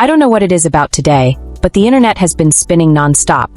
I don't know what it is about today, but the internet has been spinning nonstop,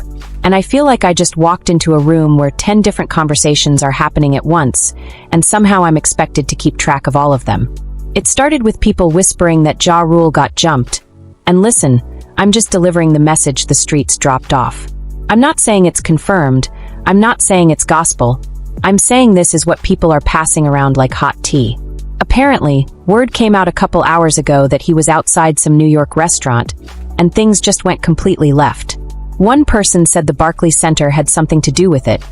and I feel like I just walked into a room where 10 different conversations are happening at once, and somehow I'm expected to keep track of all of them. It started with people whispering that Ja Rule got jumped. And listen, I'm just delivering the message the streets dropped off. I'm not saying it's confirmed, I'm not saying it's gospel, I'm saying this is what people are passing around like hot tea. Apparently, word came out a couple hours ago that he was outside some New York restaurant, and things just went completely left. One person said the Barclays Center had something to do with it.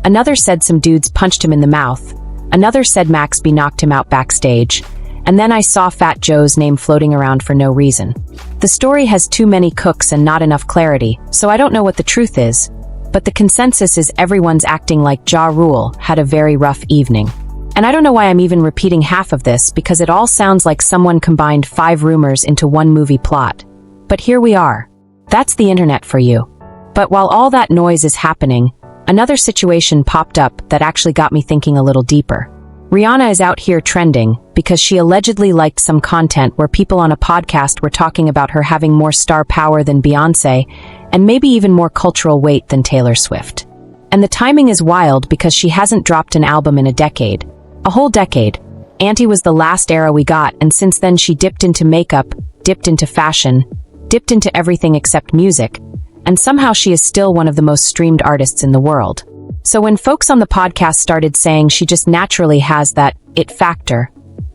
Another said some dudes punched him in the mouth. Another said Maxby knocked him out backstage. And then I saw Fat Joe's name floating around for no reason. The story has too many cooks and not enough clarity, so I don't know what the truth is. But the consensus is everyone's acting like Ja Rule had a very rough evening. And I don't know why I'm even repeating half of this, because it all sounds like someone combined 5 rumors into one movie plot. But here we are. That's the internet for you. But while all that noise is happening, another situation popped up that actually got me thinking a little deeper. Rihanna is out here trending because she allegedly liked some content where people on a podcast were talking about her having more star power than Beyoncé and maybe even more cultural weight than Taylor Swift. And the timing is wild because she hasn't dropped an album in a decade. A whole decade. Auntie was the last era we got, and since then she dipped into makeup, dipped into fashion, dipped into everything except music, and somehow she is still one of the most streamed artists in the world. So when folks on the podcast started saying she just naturally has that it factor,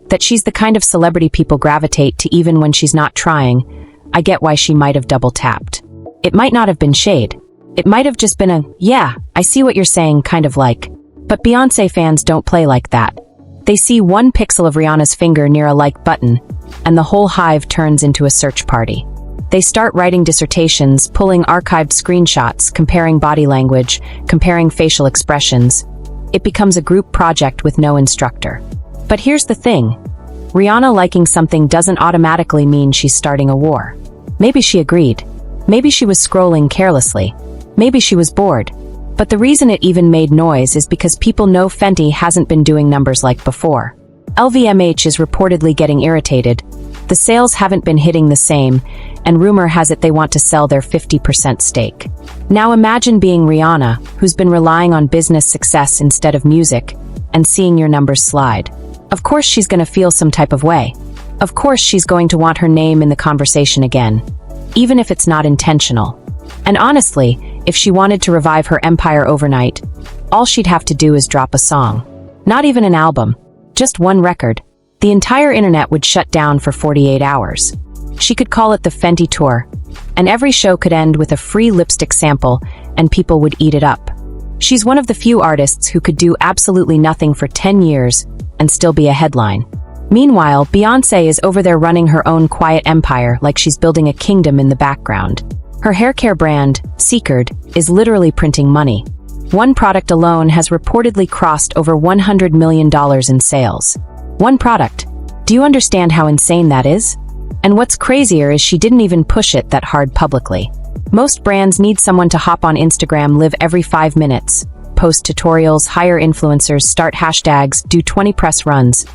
that she's the kind of celebrity people gravitate to even when she's not trying, I get why she might have double tapped. It might not have been shade. It might have just been a, yeah, I see what you're saying kind of like. But Beyoncé fans don't play like that. They see one pixel of Rihanna's finger near a like button, and the whole hive turns into a search party. They start writing dissertations, pulling archived screenshots, comparing body language, comparing facial expressions. It becomes a group project with no instructor. But here's the thing. Rihanna liking something doesn't automatically mean she's starting a war. Maybe she agreed. Maybe she was scrolling carelessly. Maybe she was bored. But the reason it even made noise is because people know Fenty hasn't been doing numbers like before. LVMH is reportedly getting irritated. The sales haven't been hitting the same, and rumor has it they want to sell their 50% stake. Now imagine being Rihanna, who's been relying on business success instead of music, and seeing your numbers slide. Of course she's going to feel some type of way. Of course she's going to want her name in the conversation again, even if it's not intentional. And honestly, if she wanted to revive her empire overnight, all she'd have to do is drop a song. Not even an album, just one record. The entire internet would shut down for 48 hours. She could call it the Fenty Tour, and every show could end with a free lipstick sample, and people would eat it up. She's one of the few artists who could do absolutely nothing for 10 years and still be a headline. Meanwhile, Beyoncé is over there running her own quiet empire like she's building a kingdom in the background. Her haircare brand, Secret, is literally printing money. One product alone has reportedly crossed over $100 million in sales. One product. Do you understand how insane that is? And what's crazier is she didn't even push it that hard publicly. Most brands need someone to hop on Instagram live every 5 minutes, post tutorials, hire influencers, start hashtags, do 20 press runs.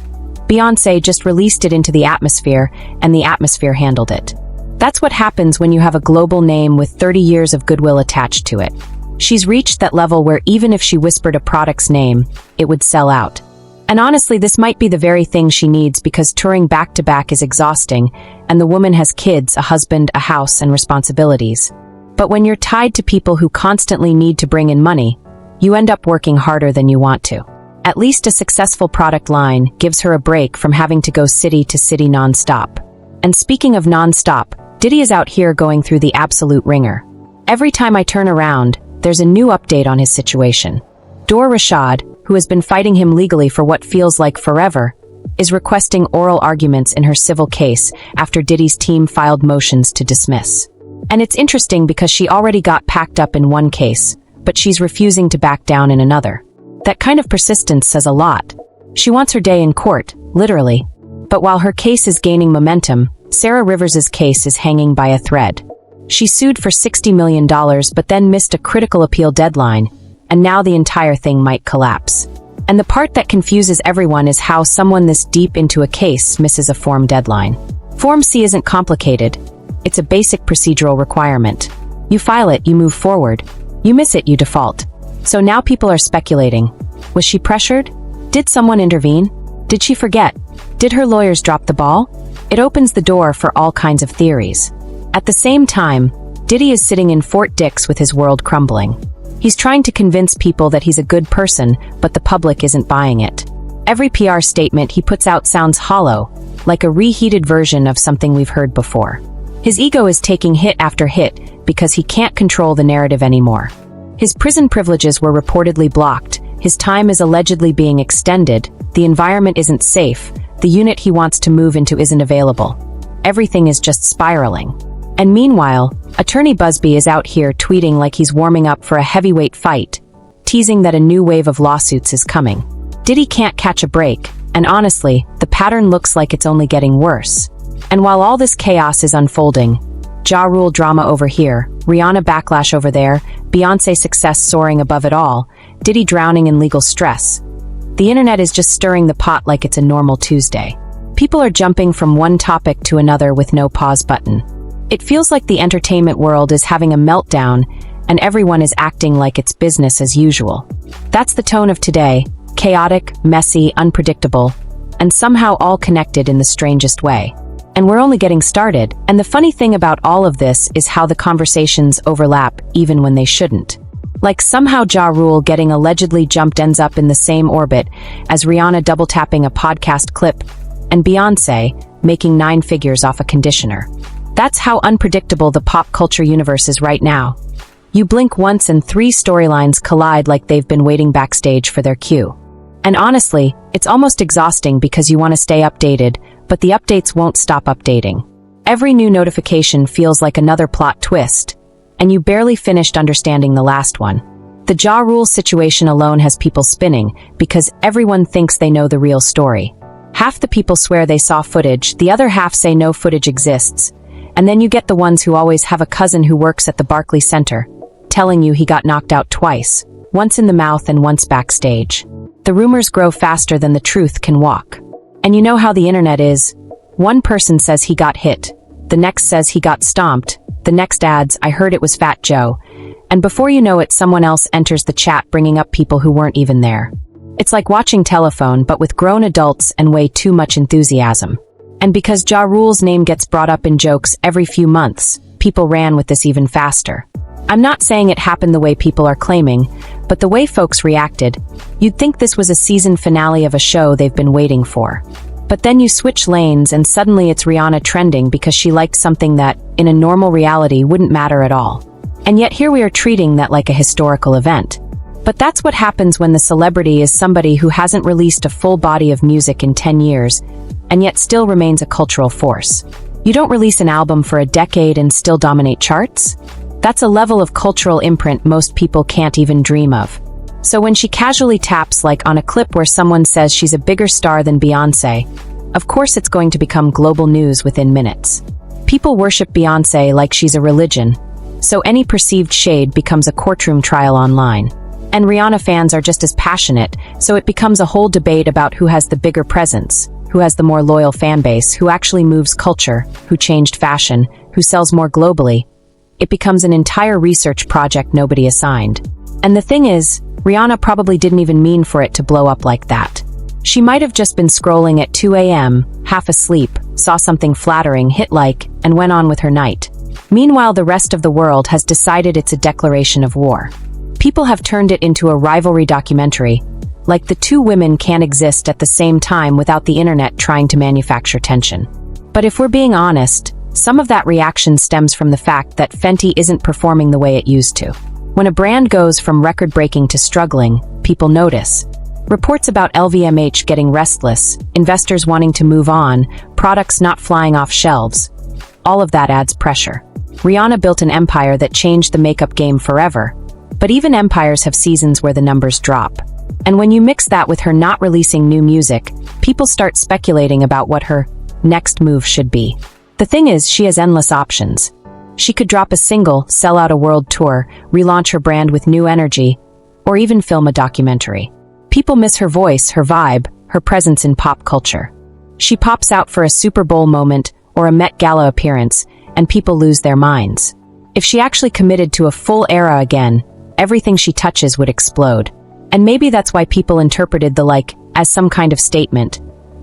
Beyoncé just released it into the atmosphere, and the atmosphere handled it. That's what happens when you have a global name with 30 years of goodwill attached to it. She's reached that level where even if she whispered a product's name, it would sell out. And honestly, this might be the very thing she needs because touring back-to-back is exhausting, and the woman has kids, a husband, a house, and responsibilities. But when you're tied to people who constantly need to bring in money, you end up working harder than you want to. At least a successful product line gives her a break from having to go city to city non-stop. And speaking of non-stop, Diddy is out here going through the absolute ringer. Every time I turn around, there's a new update on his situation. Dor Rashad, who has been fighting him legally for what feels like forever, is requesting oral arguments in her civil case after Diddy's team filed motions to dismiss. And it's interesting because she already got packed up in one case, but she's refusing to back down in another. That kind of persistence says a lot. She wants her day in court, literally. But while her case is gaining momentum, Sarah Rivers's case is hanging by a thread. She sued for $60 million but then missed a critical appeal deadline, and now the entire thing might collapse. And the part that confuses everyone is how someone this deep into a case misses a form deadline. Form C isn't complicated. It's a basic procedural requirement. You file it, you move forward. You miss it, you default. So now people are speculating. Was she pressured? Did someone intervene? Did she forget? Did her lawyers drop the ball? It opens the door for all kinds of theories. At the same time, Diddy is sitting in Fort Dix with his world crumbling. He's trying to convince people that he's a good person, but the public isn't buying it. Every PR statement he puts out sounds hollow, like a reheated version of something we've heard before. His ego is taking hit after hit because he can't control the narrative anymore. His prison privileges were reportedly blocked, his time is allegedly being extended, the environment isn't safe, the unit he wants to move into isn't available. Everything is just spiraling. And meanwhile, Attorney Busby is out here tweeting like he's warming up for a heavyweight fight, teasing that a new wave of lawsuits is coming. Diddy can't catch a break, and honestly, the pattern looks like it's only getting worse. And while all this chaos is unfolding, Ja Rule drama over here, Rihanna backlash over there, Beyoncé success soaring above it all, Diddy drowning in legal stress. The internet is just stirring the pot like it's a normal Tuesday. People are jumping from one topic to another with no pause button. It feels like the entertainment world is having a meltdown, and everyone is acting like it's business as usual. That's the tone of today, chaotic, messy, unpredictable, and somehow all connected in the strangest way. And we're only getting started, and the funny thing about all of this is how the conversations overlap even when they shouldn't. Like somehow Ja Rule getting allegedly jumped ends up in the same orbit as Rihanna double-tapping a podcast clip and Beyoncé making 9 figures off a conditioner. That's how unpredictable the pop culture universe is right now. You blink once and 3 storylines collide like they've been waiting backstage for their cue. And honestly, it's almost exhausting because you want to stay updated, but the updates won't stop updating. Every new notification feels like another plot twist, and you barely finished understanding the last one. The Ja Rule situation alone has people spinning because everyone thinks they know the real story. Half the people swear they saw footage, the other half say no footage exists, and then you get the ones who always have a cousin who works at the Barclays Center, telling you he got knocked out twice, once in the mouth and once backstage. The rumors grow faster than the truth can walk. And you know how the internet is. One person says he got hit, the next says he got stomped, the next adds, I heard it was Fat Joe, and before you know it, someone else enters the chat bringing up people who weren't even there. It's like watching telephone, but with grown adults and way too much enthusiasm. And because Ja Rule's name gets brought up in jokes every few months, people ran with this even faster. I'm not saying it happened the way people are claiming, but the way folks reacted, you'd think this was a season finale of a show they've been waiting for. But then you switch lanes and suddenly it's Rihanna trending because she liked something that, in a normal reality, wouldn't matter at all. And yet here we are treating that like a historical event. But that's what happens when the celebrity is somebody who hasn't released a full body of music in 10 years, and yet still remains a cultural force. You don't release an album for a decade and still dominate charts? That's a level of cultural imprint most people can't even dream of. So when she casually taps like on a clip where someone says she's a bigger star than Beyoncé, of course it's going to become global news within minutes. People worship Beyoncé like she's a religion, so any perceived shade becomes a courtroom trial online. And Rihanna fans are just as passionate, so it becomes a whole debate about who has the bigger presence, who has the more loyal fan base, who actually moves culture, who changed fashion, who sells more globally. It becomes an entire research project nobody assigned. And the thing is, Rihanna probably didn't even mean for it to blow up like that. She might have just been scrolling at 2 a.m., half asleep, saw something flattering, hit like, and went on with her night. Meanwhile, the rest of the world has decided it's a declaration of war. People have turned it into a rivalry documentary, like the 2 women can't exist at the same time without the internet trying to manufacture tension. But if we're being honest, some of that reaction stems from the fact that Fenty isn't performing the way it used to. When a brand goes from record-breaking to struggling, people notice. Reports about LVMH getting restless, investors wanting to move on, products not flying off shelves. All of that adds pressure. Rihanna built an empire that changed the makeup game forever, but even empires have seasons where the numbers drop. And when you mix that with her not releasing new music, people start speculating about what her next move should be. The thing is, she has endless options. She could drop a single, sell out a world tour, relaunch her brand with new energy, or even film a documentary. People miss her voice, her vibe, her presence in pop culture. She pops out for a Super Bowl moment or a Met Gala appearance, and people lose their minds. If she actually committed to a full era again, everything she touches would explode. And maybe that's why people interpreted the like as some kind of statement,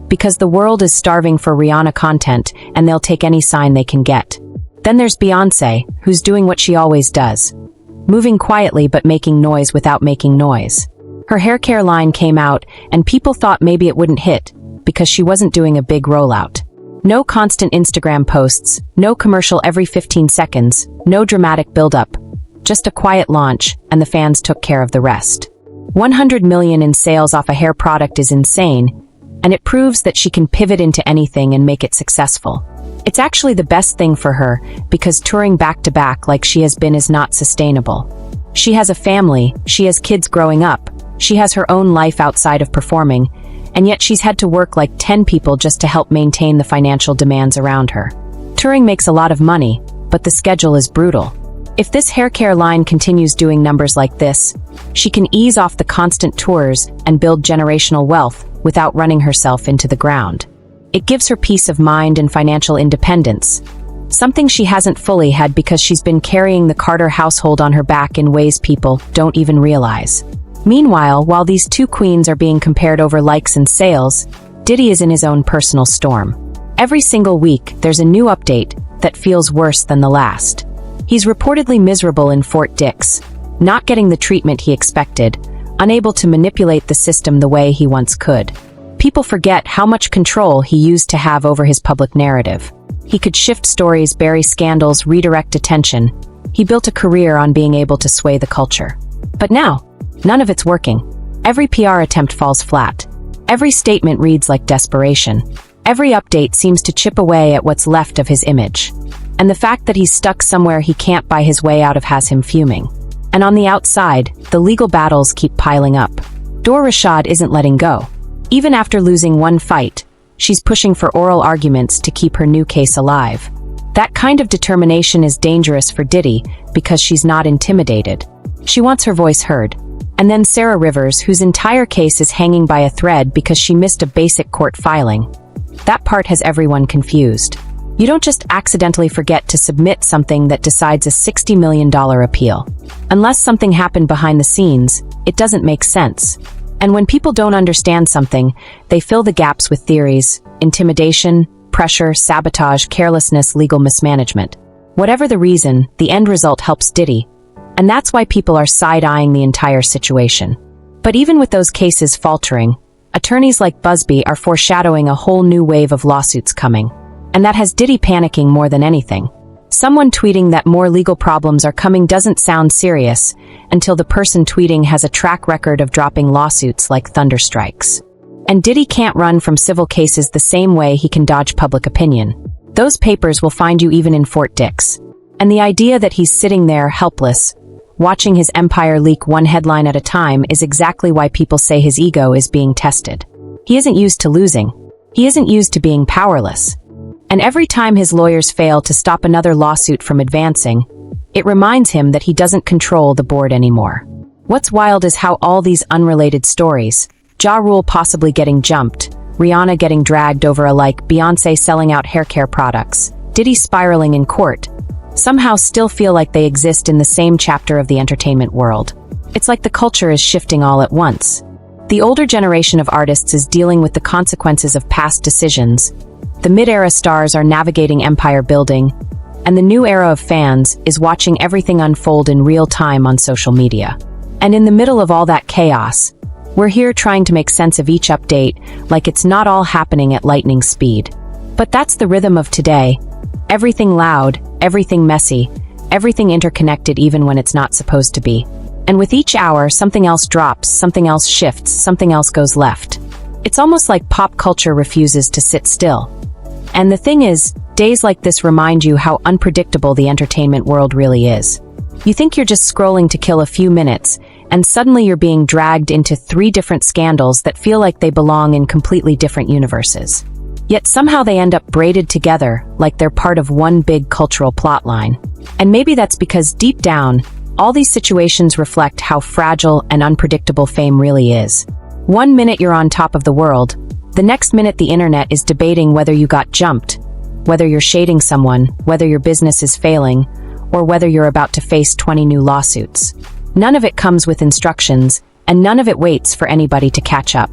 because the world is starving for Rihanna content and they'll take any sign they can get. Then there's Beyoncé, who's doing what she always does, moving quietly but making noise without making noise. Her hair care line came out and people thought maybe it wouldn't hit because she wasn't doing a big rollout. No constant Instagram posts, no commercial every 15 seconds, no dramatic build-up. Just a quiet launch, and the fans took care of the rest. 100 million in sales off a hair product is insane, and it proves that she can pivot into anything and make it successful. It's actually the best thing for her, because touring back-to-back like she has been is not sustainable. She has a family, she has kids growing up, she has her own life outside of performing, and yet she's had to work like 10 people just to help maintain the financial demands around her. Touring makes a lot of money, but the schedule is brutal. If this hair care line continues doing numbers like this, she can ease off the constant tours and build generational wealth without running herself into the ground. It gives her peace of mind and financial independence, something she hasn't fully had because she's been carrying the Carter household on her back in ways people don't even realize. Meanwhile, while these two queens are being compared over likes and sales, Diddy is in his own personal storm. Every single week, there's a new update that feels worse than the last. He's reportedly miserable in Fort Dix, not getting the treatment he expected, unable to manipulate the system the way he once could. People forget how much control he used to have over his public narrative. He could shift stories, bury scandals, redirect attention. He built a career on being able to sway the culture. But now, none of it's working. Every PR attempt falls flat. Every statement reads like desperation. Every update seems to chip away at what's left of his image. And the fact that he's stuck somewhere he can't buy his way out of has him fuming. And on the outside, the legal battles keep piling up. Dor Rashad isn't letting go. Even after losing one fight, she's pushing for oral arguments to keep her new case alive. That kind of determination is dangerous for Diddy because she's not intimidated. She wants her voice heard. And then Sarah Rivers, whose entire case is hanging by a thread because she missed a basic court filing. That part has everyone confused. You don't just accidentally forget to submit something that decides a $60 million appeal. Unless something happened behind the scenes, it doesn't make sense. And when people don't understand something, they fill the gaps with theories, intimidation, pressure, sabotage, carelessness, legal mismanagement. Whatever the reason, the end result helps Diddy. And that's why people are side-eyeing the entire situation. But even with those cases faltering, attorneys like Busby are foreshadowing a whole new wave of lawsuits coming. And that has Diddy panicking more than anything. Someone tweeting that more legal problems are coming doesn't sound serious until the person tweeting has a track record of dropping lawsuits like thunder strikes. And Diddy can't run from civil cases the same way he can dodge public opinion. Those papers will find you even in Fort Dix. And the idea that he's sitting there helpless, watching his empire leak one headline at a time is exactly why people say his ego is being tested. He isn't used to losing. He isn't used to being powerless. And every time his lawyers fail to stop another lawsuit from advancing, it reminds him that he doesn't control the board anymore. What's wild is how all these unrelated stories, Ja Rule possibly getting jumped, Rihanna getting dragged over a like, Beyoncé selling out hair care products, Diddy spiraling in court, somehow still feel like they exist in the same chapter of the entertainment world. It's like the culture is shifting all at once. The older generation of artists is dealing with the consequences of past decisions. The mid-era stars are navigating empire building, and the new era of fans is watching everything unfold in real time on social media. And in the middle of all that chaos, we're here trying to make sense of each update like it's not all happening at lightning speed. But that's the rhythm of today. Everything loud, everything messy, everything interconnected even when it's not supposed to be. And with each hour, something else drops, something else shifts, something else goes left. It's almost like pop culture refuses to sit still. And the thing is, days like this remind you how unpredictable the entertainment world really is. You think you're just scrolling to kill a few minutes, and suddenly you're being dragged into 3 different scandals that feel like they belong in completely different universes. Yet somehow they end up braided together like they're part of one big cultural plotline. And maybe that's because deep down, all these situations reflect how fragile and unpredictable fame really is. One minute you're on top of the world, the next minute the internet is debating whether you got jumped. whether you're shading someone, whether your business is failing, or whether you're about to face 20 new lawsuits. None of it comes with instructions, and none of it waits for anybody to catch up.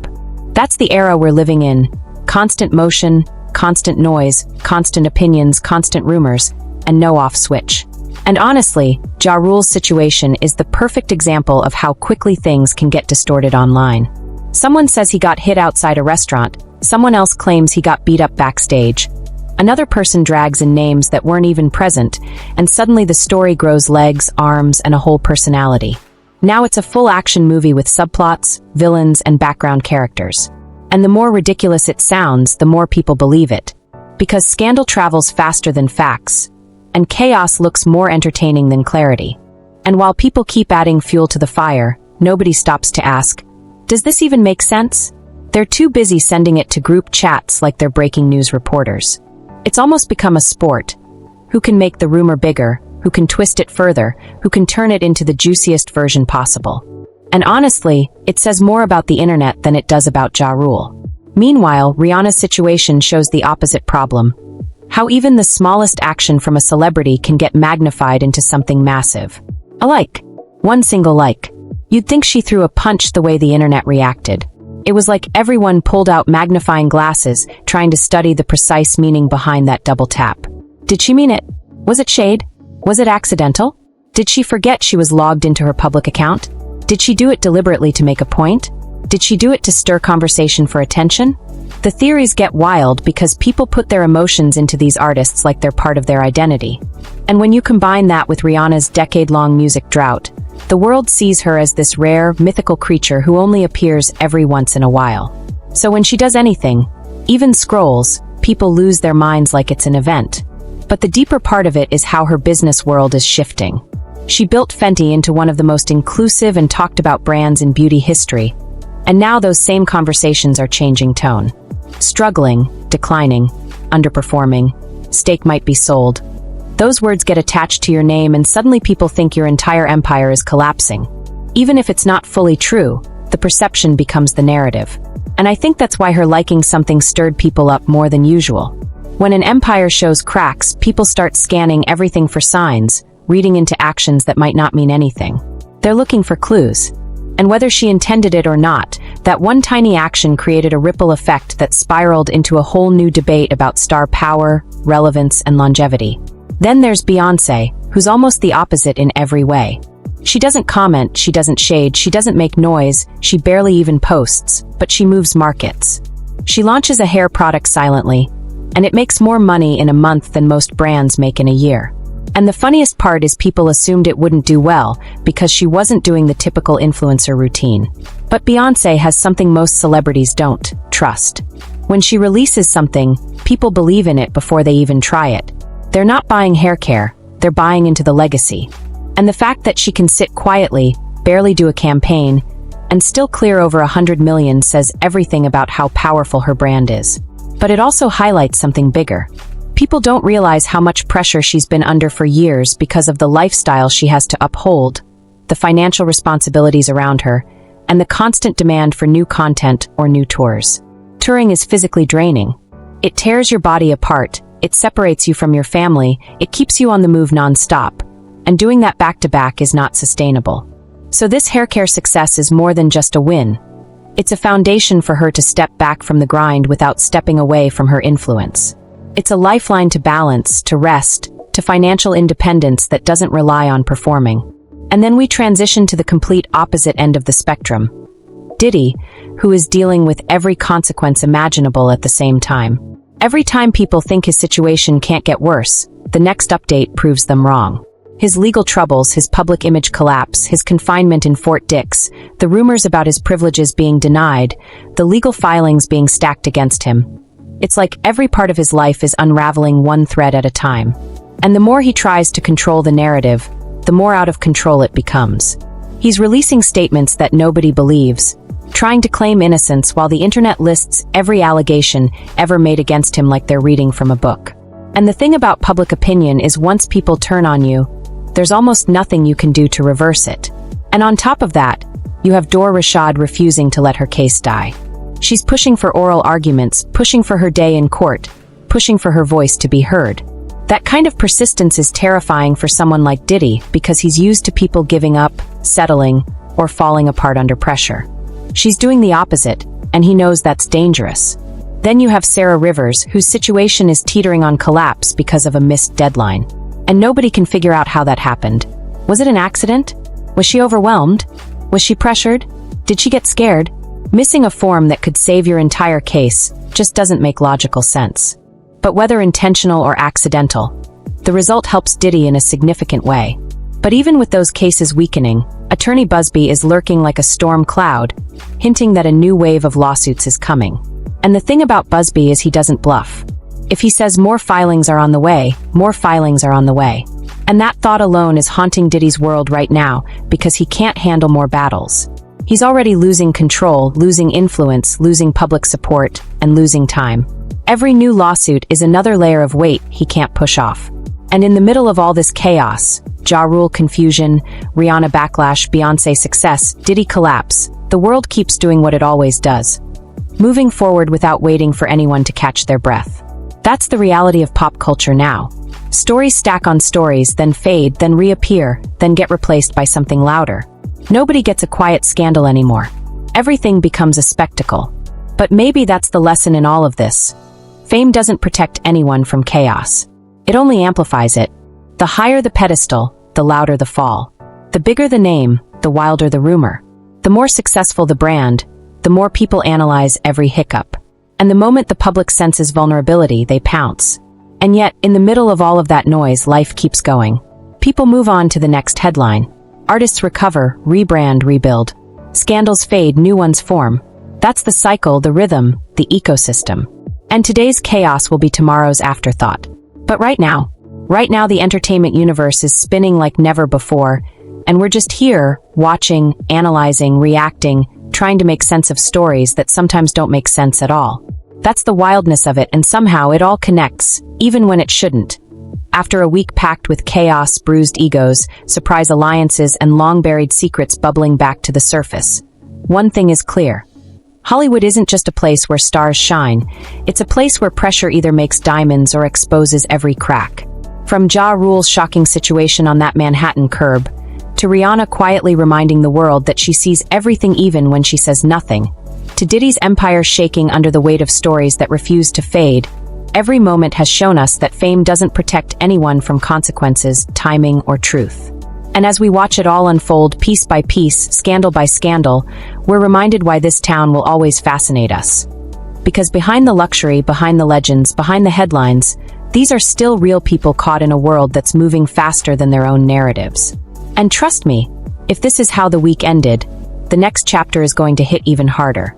That's the era we're living in. Constant motion, constant noise, constant opinions, constant rumors, and no off switch. And honestly, Ja Rule's situation is the perfect example of how quickly things can get distorted online. Someone says he got hit outside a restaurant, someone else claims he got beat up backstage. Another person drags in names that weren't even present, and suddenly the story grows legs, arms, and a whole personality. Now it's a full-action movie with subplots, villains, and background characters. And the more ridiculous it sounds, the more people believe it. Because scandal travels faster than facts, and chaos looks more entertaining than clarity. And while people keep adding fuel to the fire, nobody stops to ask, does this even make sense? They're too busy sending it to group chats like they're breaking news reporters. It's almost become a sport. Who can make the rumor bigger? Who can twist it further? Who can turn it into the juiciest version possible? And honestly, it says more about the internet than it does about Ja Rule. Meanwhile, Rihanna's situation shows the opposite problem. How even the smallest action from a celebrity can get magnified into something massive. A like. One single like. You'd think she threw a punch the way the internet reacted. It was like everyone pulled out magnifying glasses, trying to study the precise meaning behind that double tap. Did she mean it? Was it shade? Was it accidental? Did she forget she was logged into her public account? Did she do it deliberately to make a point? Did she do it to stir conversation for attention? The theories get wild because people put their emotions into these artists like they're part of their identity. And when you combine that with Rihanna's decade-long music drought, the world sees her as this rare, mythical creature who only appears every once in a while. So when she does anything, even scrolls, people lose their minds like it's an event. But the deeper part of it is how her business world is shifting. She built Fenty into one of the most inclusive and talked about brands in beauty history. And now those same conversations are changing tone. Struggling, declining, underperforming, steak might be sold. Those words get attached to your name and suddenly people think your entire empire is collapsing. Even if it's not fully true, the perception becomes the narrative. And I think that's why her liking something stirred people up more than usual. When an empire shows cracks, people start scanning everything for signs, reading into actions that might not mean anything. They're looking for clues. And whether she intended it or not, that one tiny action created a ripple effect that spiraled into a whole new debate about star power, relevance, and longevity. Then there's Beyoncé, who's almost the opposite in every way. She doesn't comment, she doesn't shade, she doesn't make noise, she barely even posts, but she moves markets. She launches a hair product silently, and it makes more money in a month than most brands make in a year. And the funniest part is people assumed it wouldn't do well because she wasn't doing the typical influencer routine. But Beyoncé has something most celebrities don't: trust. When she releases something, people believe in it before they even try it. They're not buying hair care, they're buying into the legacy. And the fact that she can sit quietly, barely do a campaign, and still clear over 100 million says everything about how powerful her brand is. But it also highlights something bigger. People don't realize how much pressure she's been under for years because of the lifestyle she has to uphold, the financial responsibilities around her, and the constant demand for new content or new tours. Touring is physically draining. It tears your body apart, it separates you from your family, it keeps you on the move non-stop, and doing that back-to-back is not sustainable. So this hair care success is more than just a win. It's a foundation for her to step back from the grind without stepping away from her influence. It's a lifeline to balance, to rest, to financial independence that doesn't rely on performing. And then we transition to the complete opposite end of the spectrum. Diddy, who is dealing with every consequence imaginable at the same time. Every time people think his situation can't get worse, the next update proves them wrong. His legal troubles, his public image collapse, his confinement in Fort Dix, the rumors about his privileges being denied, the legal filings being stacked against him. It's like every part of his life is unraveling one thread at a time. And the more he tries to control the narrative, the more out of control it becomes. He's releasing statements that nobody believes, trying to claim innocence while the internet lists every allegation ever made against him like they're reading from a book. And the thing about public opinion is once people turn on you, there's almost nothing you can do to reverse it. And on top of that, you have Dor Rashad refusing to let her case die. She's pushing for oral arguments, pushing for her day in court, pushing for her voice to be heard. That kind of persistence is terrifying for someone like Diddy because he's used to people giving up, settling, or falling apart under pressure. She's doing the opposite, and he knows that's dangerous. Then you have Sarah Rivers, whose situation is teetering on collapse because of a missed deadline. And nobody can figure out how that happened. Was it an accident? Was she overwhelmed? Was she pressured? Did she get scared? Missing a form that could save your entire case just doesn't make logical sense. But whether intentional or accidental, the result helps Diddy in a significant way. But even with those cases weakening, Attorney Busby is lurking like a storm cloud, hinting that a new wave of lawsuits is coming. And the thing about Busby is he doesn't bluff. If he says more filings are on the way, more filings are on the way. And that thought alone is haunting Diddy's world right now because he can't handle more battles. He's already losing control, losing influence, losing public support, and losing time. Every new lawsuit is another layer of weight he can't push off. And in the middle of all this chaos, Ja Rule confusion, Rihanna backlash, Beyoncé success, Diddy collapse, the world keeps doing what it always does. Moving forward without waiting for anyone to catch their breath. That's the reality of pop culture now. Stories stack on stories, then fade, then reappear, then get replaced by something louder. Nobody gets a quiet scandal anymore. Everything becomes a spectacle. But maybe that's the lesson in all of this. Fame doesn't protect anyone from chaos. It only amplifies it. The higher the pedestal, the louder the fall. The bigger the name, the wilder the rumor. The more successful the brand, the more people analyze every hiccup. And the moment the public senses vulnerability, they pounce. And yet, in the middle of all of that noise, life keeps going. People move on to the next headline. Artists recover, rebrand, rebuild. Scandals fade, new ones form. That's the cycle, the rhythm, the ecosystem. And today's chaos will be tomorrow's afterthought. But right now the entertainment universe is spinning like never before, and we're just here, watching, analyzing, reacting, trying to make sense of stories that sometimes don't make sense at all. That's the wildness of it, and somehow it all connects, even when it shouldn't. After a week packed with chaos, bruised egos, surprise alliances, and long-buried secrets bubbling back to the surface, one thing is clear. Hollywood isn't just a place where stars shine, it's a place where pressure either makes diamonds or exposes every crack. From Ja Rule's shocking situation on that Manhattan curb, to Rihanna quietly reminding the world that she sees everything even when she says nothing, to Diddy's empire shaking under the weight of stories that refuse to fade, every moment has shown us that fame doesn't protect anyone from consequences, timing, or truth. And as we watch it all unfold piece by piece, scandal by scandal, we're reminded why this town will always fascinate us. Because behind the luxury, behind the legends, behind the headlines, these are still real people caught in a world that's moving faster than their own narratives. And trust me, if this is how the week ended, the next chapter is going to hit even harder.